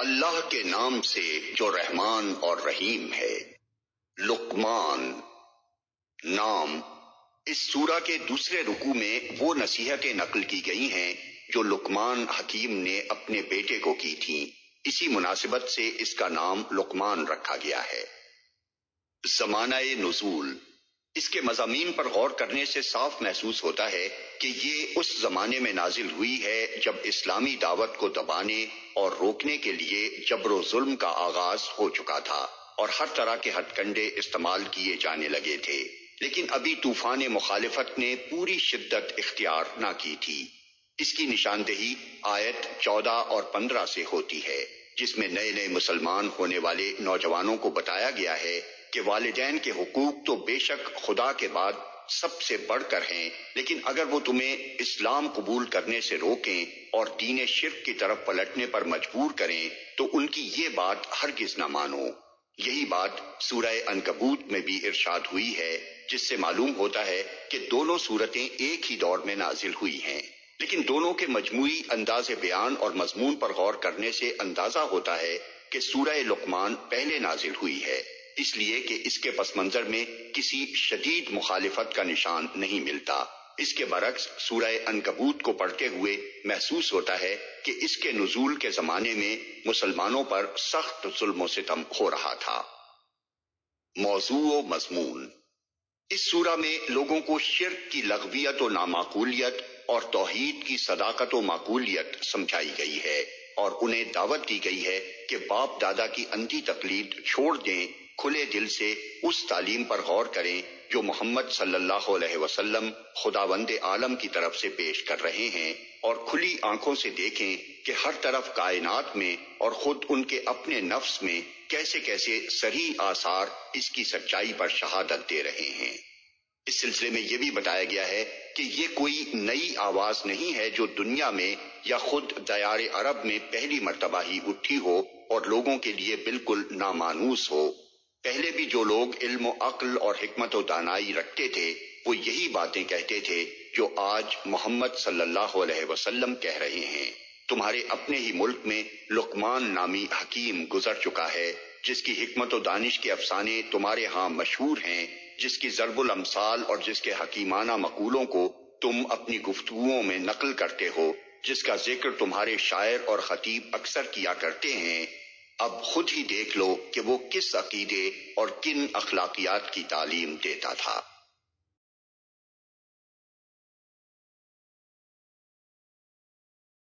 اللہ کے نام سے جو رحمان اور رحیم ہے۔ لقمان نام۔ اس سورہ کے دوسرے رکوع میں وہ نصیحتیں نقل کی گئی ہیں جو لقمان حکیم نے اپنے بیٹے کو کی تھیں۔ اسی مناسبت سے اس کا نام لقمان رکھا گیا ہے۔ زمانہ نزول۔ اس کے مضامین پر غور کرنے سے صاف محسوس ہوتا ہے کہ یہ اس زمانے میں نازل ہوئی ہے جب اسلامی دعوت کو دبانے اور روکنے کے لیے جبر و ظلم کا آغاز ہو چکا تھا اور ہر طرح کے ہتھ کنڈے استعمال کیے جانے لگے تھے، لیکن ابھی طوفان مخالفت نے پوری شدت اختیار نہ کی تھی۔ اس کی نشاندہی آیت 14 اور 15 سے ہوتی ہے، جس میں نئے مسلمان ہونے والے نوجوانوں کو بتایا گیا ہے کہ والدین کے حقوق تو بے شک خدا کے بعد سب سے بڑھ کر ہیں، لیکن اگر وہ تمہیں اسلام قبول کرنے سے روکیں اور دین شرک کی طرف پلٹنے پر مجبور کریں تو ان کی یہ بات ہرگز نہ مانو۔ یہی بات سورہ عنکبوت میں بھی ارشاد ہوئی ہے، جس سے معلوم ہوتا ہے کہ دونوں سورتیں ایک ہی دور میں نازل ہوئی ہیں، لیکن دونوں کے مجموعی انداز بیان اور مضمون پر غور کرنے سے اندازہ ہوتا ہے کہ سورہ لقمان پہلے نازل ہوئی ہے، اس لیے کہ اس کے پس منظر میں کسی شدید مخالفت کا نشان نہیں ملتا۔ اس کے برعکس سورہ عنکبوت کو پڑھتے ہوئے محسوس ہوتا ہے کہ اس کے نزول کے زمانے میں مسلمانوں پر سخت ظلم و ستم ہو رہا تھا۔ موضوع و مضمون۔ اس سورہ میں لوگوں کو شرک کی لغویت و نامعقولیت اور توحید کی صداقت و معقولیت سمجھائی گئی ہے اور انہیں دعوت دی گئی ہے کہ باپ دادا کی اندھی تقلید چھوڑ دیں، کھلے دل سے اس تعلیم پر غور کریں جو محمد صلی اللہ علیہ وسلم خداوند عالم کی طرف سے پیش کر رہے ہیں، اور کھلی آنکھوں سے دیکھیں کہ ہر طرف کائنات میں اور خود ان کے اپنے نفس میں کیسے کیسے صریح آثار اس کی سچائی پر شہادت دے رہے ہیں۔ اس سلسلے میں یہ بھی بتایا گیا ہے کہ یہ کوئی نئی آواز نہیں ہے جو دنیا میں یا خود دیار عرب میں پہلی مرتبہ ہی اٹھی ہو اور لوگوں کے لیے بالکل نامانوس ہو۔ پہلے بھی جو لوگ علم و عقل اور حکمت و دانائی رکھتے تھے وہ یہی باتیں کہتے تھے جو آج محمد صلی اللہ علیہ وسلم کہہ رہے ہیں۔ تمہارے اپنے ہی ملک میں لقمان نامی حکیم گزر چکا ہے، جس کی حکمت و دانش کے افسانے تمہارے ہاں مشہور ہیں، جس کی ضرب الامثال اور جس کے حکیمانہ مقولوں کو تم اپنی گفتگوؤں میں نقل کرتے ہو، جس کا ذکر تمہارے شاعر اور خطیب اکثر کیا کرتے ہیں۔ اب خود ہی دیکھ لو کہ وہ کس عقیدے اور کن اخلاقیات کی تعلیم دیتا تھا۔